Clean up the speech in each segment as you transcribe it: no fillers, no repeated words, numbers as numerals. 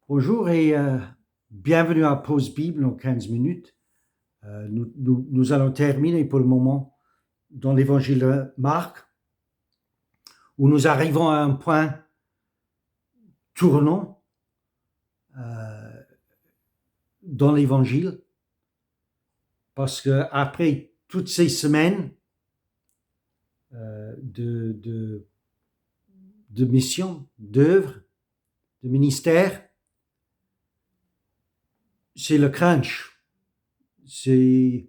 Bonjour et bienvenue à Pause Bible en 15 minutes. Nous allons terminer pour le moment dans l'évangile de Marc, où nous arrivons à un point tournant dans l'évangile, parce qu'après toutes ces semaines de mission, d'œuvre, de ministère, c'est le crunch, c'est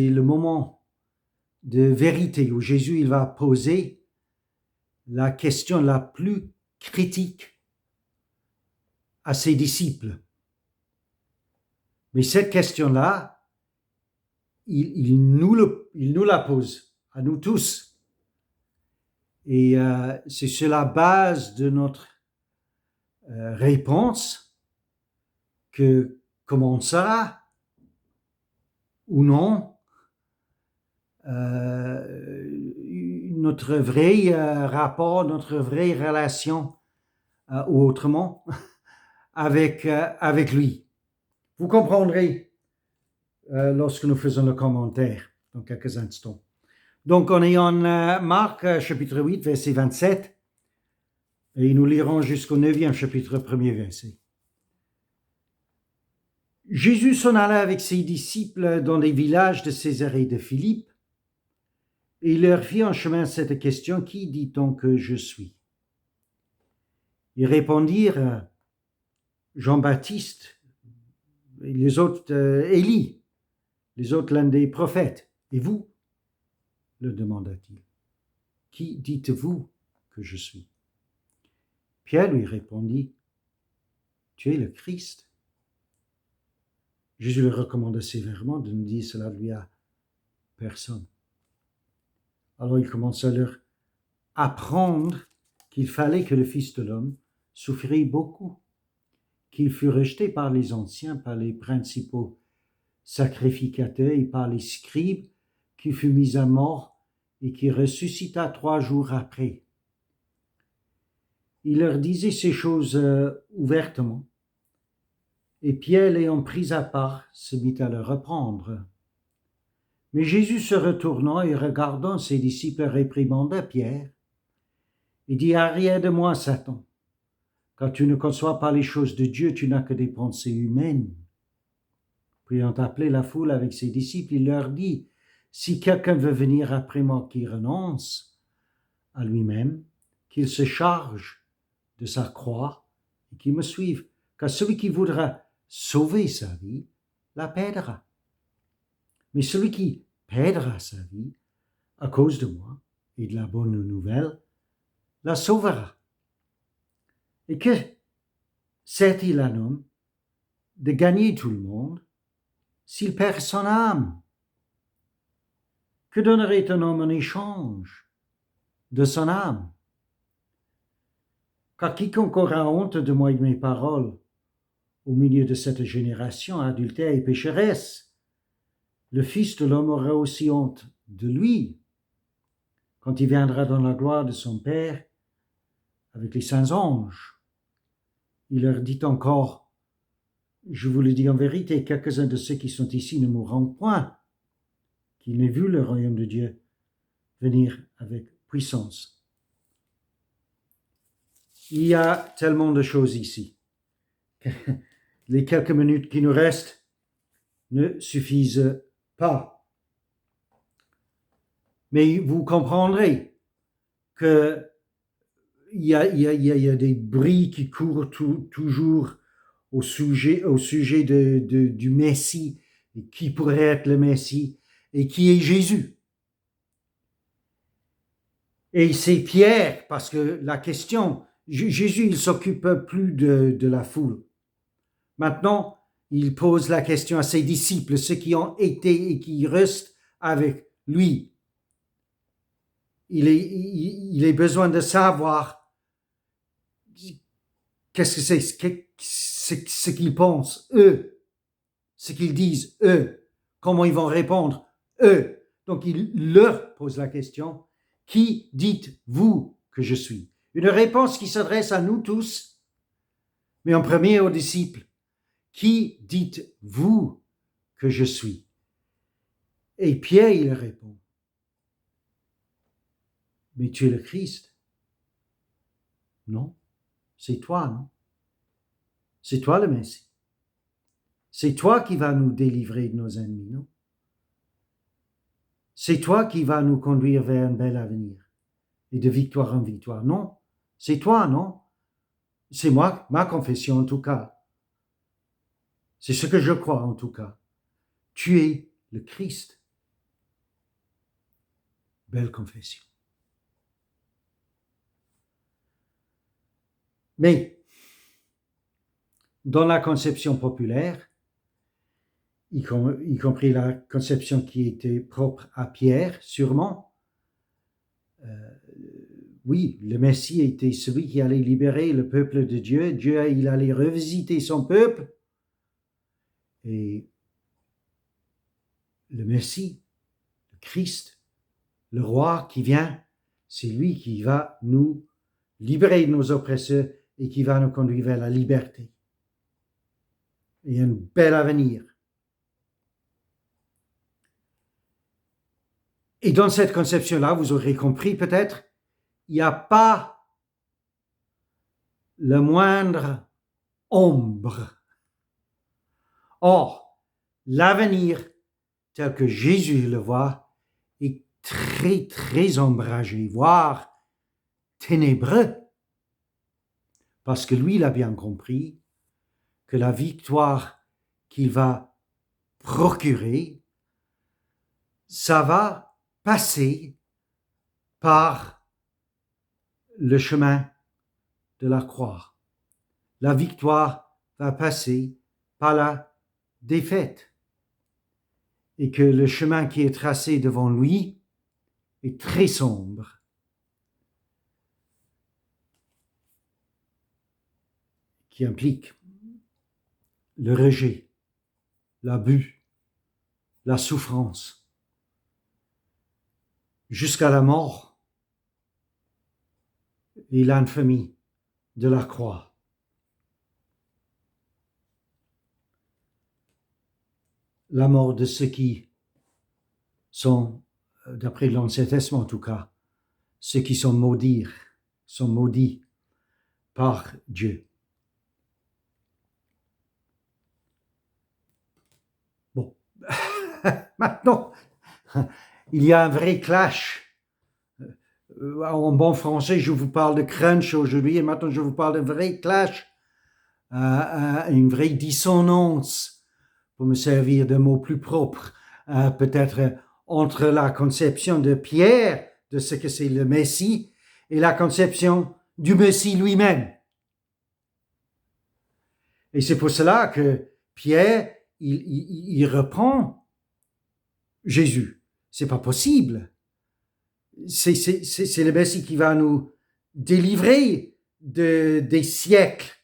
le moment de vérité où Jésus il va poser la question la plus critique à ses disciples. Mais cette question-là, il nous la pose à nous tous. Et c'est sur la base de notre réponse que commencera ou non notre vrai rapport, notre vraie relation, ou autrement, avec lui. Vous comprendrez lorsque nous faisons le commentaire dans quelques instants. Donc, on est en Marc, chapitre 8, verset 27, et nous lirons jusqu'au 9e chapitre, premier verset. Jésus s'en alla avec ses disciples dans les villages de Césarée de Philippe, et il leur fit en chemin cette question: qui dit-on que je suis? Ils répondirent: Jean-Baptiste, les autres Élie, les autres l'un des prophètes. Et vous? Le demanda-t-il. Qui dites-vous que je suis? Pierre lui répondit: Tu es le Christ. Jésus lui recommanda sévèrement de ne dire cela lui à personne. Alors il commença à leur apprendre qu'il fallait que le Fils de l'homme souffrit beaucoup, qu'il fût rejeté par les anciens, par les principaux sacrificateurs et par les scribes, qu'il fut mis à mort et qui ressuscita 3 jours après. Il leur disait ces choses ouvertement, et Pierre, l'ayant pris à part, se mit à le reprendre. Mais Jésus, se retournant et regardant ses disciples, réprimanda Pierre et dit: Arrière de moi, Satan, car tu ne conçois pas les choses de Dieu, tu n'as que des pensées humaines. Puis, ayant appelé la foule avec ses disciples, il leur dit: Si quelqu'un veut venir après moi, qu'il renonce à lui-même, qu'il se charge de sa croix et qu'il me suive. Car celui qui voudra sauver sa vie la perdra. Mais celui qui perdra sa vie à cause de moi et de la bonne nouvelle la sauvera. Et que sert-il à un homme de gagner tout le monde s'il perd son âme? Que donnerait un homme en échange de son âme? Car quiconque aura honte de moi et de mes paroles au milieu de cette génération adultère et pécheresse, le Fils de l'homme aura aussi honte de lui quand il viendra dans la gloire de son Père avec les saints anges. Il leur dit encore: Je vous le dis en vérité, quelques-uns de ceux qui sont ici ne mourront point, qu'ils n'aient vu le royaume de Dieu venir avec puissance. Il y a tellement de choses ici. Les quelques minutes qui nous restent ne suffisent pas. Mais vous comprendrez qu'il y a des bruits qui courent toujours au sujet du Messie, et qui pourrait être le Messie, et qui est Jésus. Et c'est Pierre, parce que la question, Jésus, il ne s'occupe plus de la foule. Maintenant, il pose la question à ses disciples, ceux qui ont été et qui restent avec lui. Il a besoin de savoir qu'est-ce que c'est, ce qu'ils pensent, eux, ce qu'ils disent, eux, comment ils vont répondre, eux. Donc, il leur pose la question: qui dites-vous que je suis? Une réponse qui s'adresse à nous tous, mais en premier aux disciples. Qui dites-vous que je suis? Et Pierre, il répond, mais tu es le Christ. Non, c'est toi, non? C'est toi le Messie. C'est toi qui vas nous délivrer de nos ennemis, non? C'est toi qui vas nous conduire vers un bel avenir et de victoire en victoire. Non, c'est toi, non? C'est moi, ma confession en tout cas. C'est ce que je crois en tout cas. Tu es le Christ. Belle confession. Mais, dans la conception populaire, y compris la conception qui était propre à Pierre, sûrement, oui, le Messie était celui qui allait libérer le peuple de Dieu. Dieu, il allait revisiter son peuple. Et le Messie, le Christ, le roi qui vient, c'est lui qui va nous libérer de nos oppresseurs et qui va nous conduire vers la liberté et un bel avenir. Et dans cette conception-là, vous aurez compris peut-être, il n'y a pas le moindre ombre. Or, l'avenir tel que Jésus le voit est très, très ombragé, voire ténébreux. Parce que lui, il a bien compris que la victoire qu'il va procurer, ça va passer par le chemin de la croix. La victoire va passer par la défaite. Et que le chemin qui est tracé devant lui est très sombre. Qui implique le rejet, l'abus, la souffrance, jusqu'à la mort et l'infamie de la croix. La mort de ceux qui sont, d'après l'Ancien Testament en tout cas, ceux qui sont maudits par Dieu. Bon, maintenant, il y a un vrai clash. En bon français, je vous parle de crunch aujourd'hui, et maintenant je vous parle de vrai clash, une vraie dissonance, pour me servir de mots plus propres, peut-être entre la conception de Pierre de ce que c'est le Messie et la conception du Messie lui-même. Et c'est pour cela que Pierre, il reprend Jésus. C'est pas possible. C'est le Messie qui va nous délivrer des siècles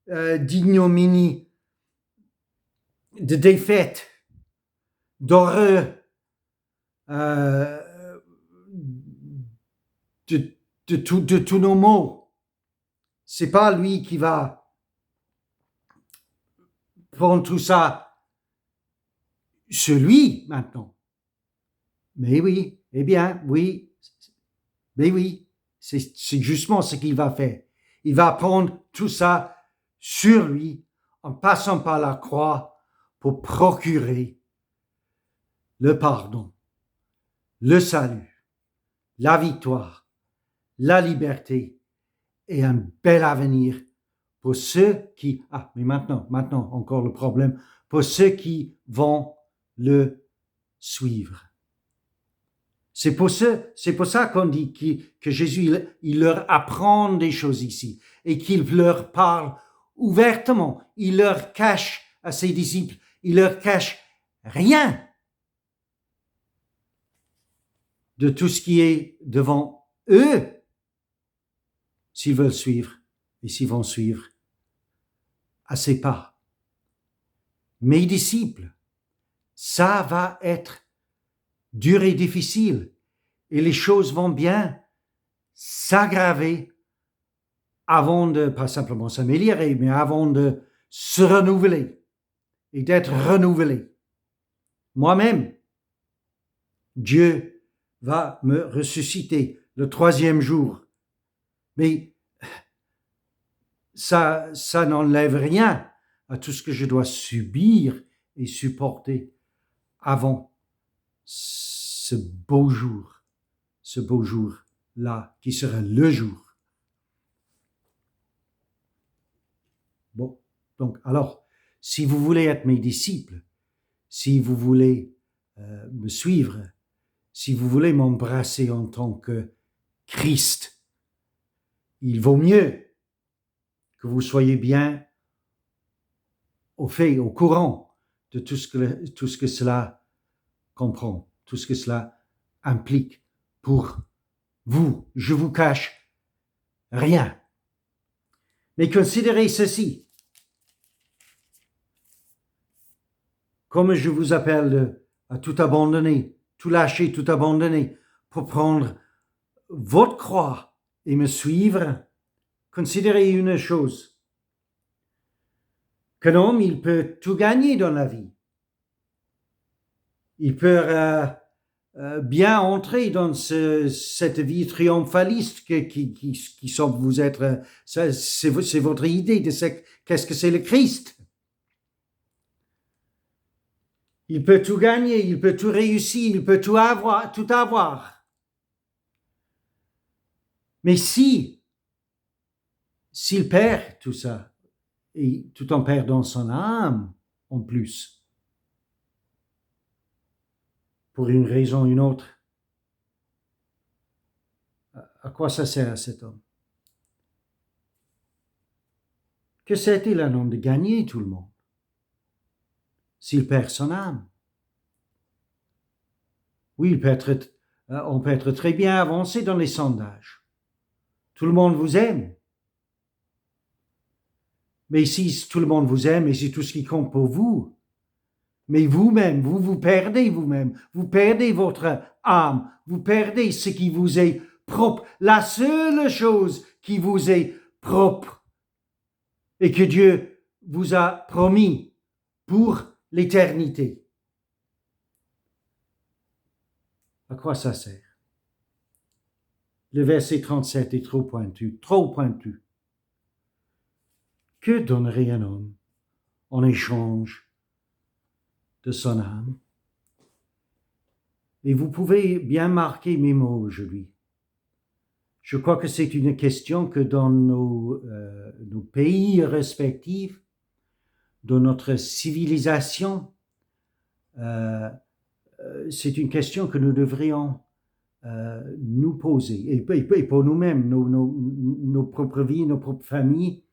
d'ignominie, de défaite, d'horreur, de tous nos maux. C'est pas lui qui va prendre tout ça sur lui maintenant. Mais oui, eh bien, oui, mais oui, c'est justement ce qu'il va faire. Il va prendre tout ça sur lui en passant par la croix pour procurer le pardon, le salut, la victoire, la liberté et un bel avenir pour ceux qui... Ah, mais maintenant, encore le problème, pour ceux qui vont le suivre. C'est pour ça qu'on dit que Jésus, il leur apprend des choses ici et qu'il leur parle ouvertement. Il leur cache à ses disciples, il leur cache rien de tout ce qui est devant eux s'ils veulent suivre et s'ils vont suivre à ses pas. Mes disciples, ça va être dur et difficile et les choses vont bien s'aggraver avant de, pas simplement s'améliorer, mais avant de se renouveler et d'être renouvelé. Moi-même, Dieu va me ressusciter le 3e jour. Mais ça n'enlève rien à tout ce que je dois subir et supporter avant ce beau jour-là, qui sera le jour. Bon, donc, alors, si vous voulez être mes disciples, si vous voulez me suivre, si vous voulez m'embrasser en tant que Christ, il vaut mieux que vous soyez bien au fait, au courant de tout ce que cela comprend, tout ce que cela implique pour vous. Je vous cache rien. Mais considérez ceci. Comme je vous appelle à tout abandonner, tout lâcher, tout abandonner, pour prendre votre croix et me suivre, considérez une chose. Qu'un homme, il peut tout gagner dans la vie. Il peut bien entrer dans cette vie triomphaliste qui semble vous être, c'est votre idée de qu'est-ce que c'est le Christ. Il peut tout gagner, il peut tout réussir, il peut tout avoir. Mais s'il perd tout ça, et tout en perdant son âme en plus, pour une raison ou une autre, à quoi ça sert à cet homme? Que sert-il un homme de gagner tout le monde s'il perd son âme? Oui, on peut être très bien avancé dans les sondages. Tout le monde vous aime. Mais si tout le monde vous aime et c'est tout ce qui compte pour vous, mais vous-même, vous perdez vous-même, vous perdez votre âme, vous perdez ce qui vous est propre, la seule chose qui vous est propre et que Dieu vous a promis pour l'éternité. À quoi ça sert? Le verset 37 est trop pointu, trop pointu. Que donnerait un homme en échange de son âme? Et vous pouvez bien marquer mes mots aujourd'hui. Je crois que c'est une question que dans nos pays respectifs, dans notre civilisation, c'est une question que nous devrions nous poser. Et pour nous-mêmes, nos propres vies, nos propres familles.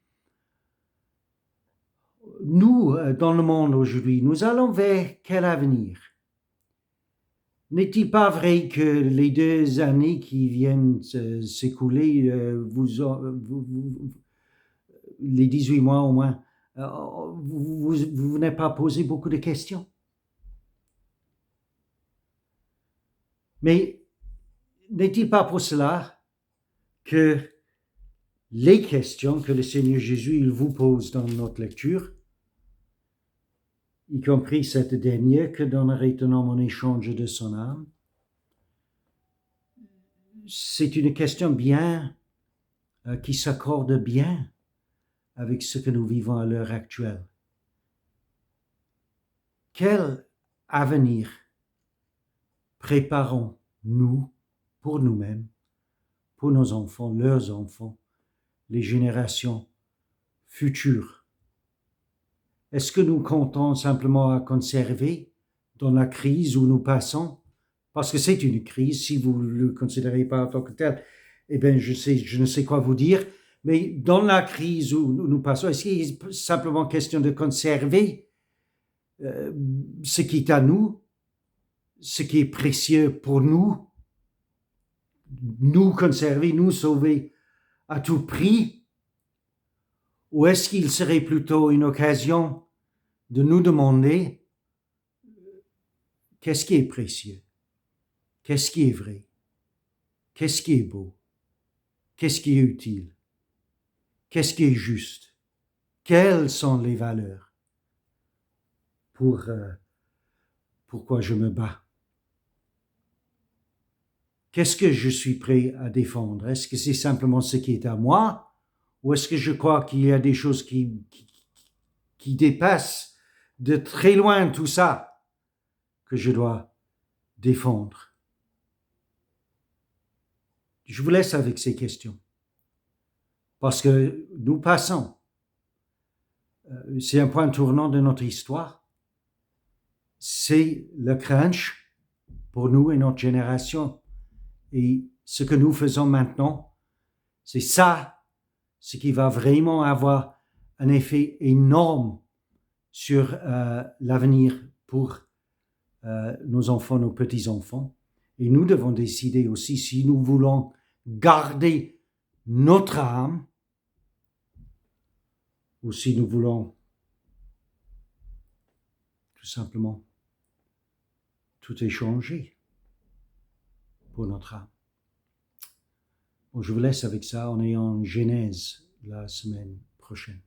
Nous, dans le monde aujourd'hui, nous allons vers quel avenir? N'est-il pas vrai que les 2 années qui viennent s'écouler, les 18 mois au moins, vous n'avez pas posé beaucoup de questions? Mais n'est-il pas pour cela que les questions que le Seigneur Jésus il vous pose dans notre lecture, y compris cette dernière, que donnerait un homme en échange de son âme, c'est une question bien, qui s'accorde bien avec ce que nous vivons à l'heure actuelle. Quel avenir préparons-nous pour nous-mêmes, pour nos enfants, leurs enfants, les générations futures? Est-ce que nous comptons simplement à conserver dans la crise où nous passons? Parce que c'est une crise, si vous ne le considérez pas en tant que tel, eh bien, je ne sais quoi vous dire, mais dans la crise où nous passons, est-ce qu'il est simplement question de conserver ce qui est à nous, ce qui est précieux pour nous conserver, nous sauver à tout prix? Ou est-ce qu'il serait plutôt une occasion de nous demander qu'est-ce qui est précieux, qu'est-ce qui est vrai, qu'est-ce qui est beau, qu'est-ce qui est utile? qu'est-ce qui est juste? Quelles sont les valeurs? Pourquoi je me bats? Qu'est-ce que je suis prêt à défendre? Est-ce que c'est simplement ce qui est à moi? Ou est-ce que je crois qu'il y a des choses qui dépassent de très loin tout ça que je dois défendre? Je vous laisse avec ces questions. Parce que nous passons. C'est un point tournant de notre histoire. C'est le crunch pour nous et notre génération. Et ce que nous faisons maintenant, c'est ça, ce qui va vraiment avoir un effet énorme sur l'avenir pour nos enfants, nos petits-enfants. Et nous devons décider aussi si nous voulons garder notre âme ou si nous voulons tout simplement tout échanger pour notre âme. Bon, je vous laisse avec ça. On est en Genèse la semaine prochaine.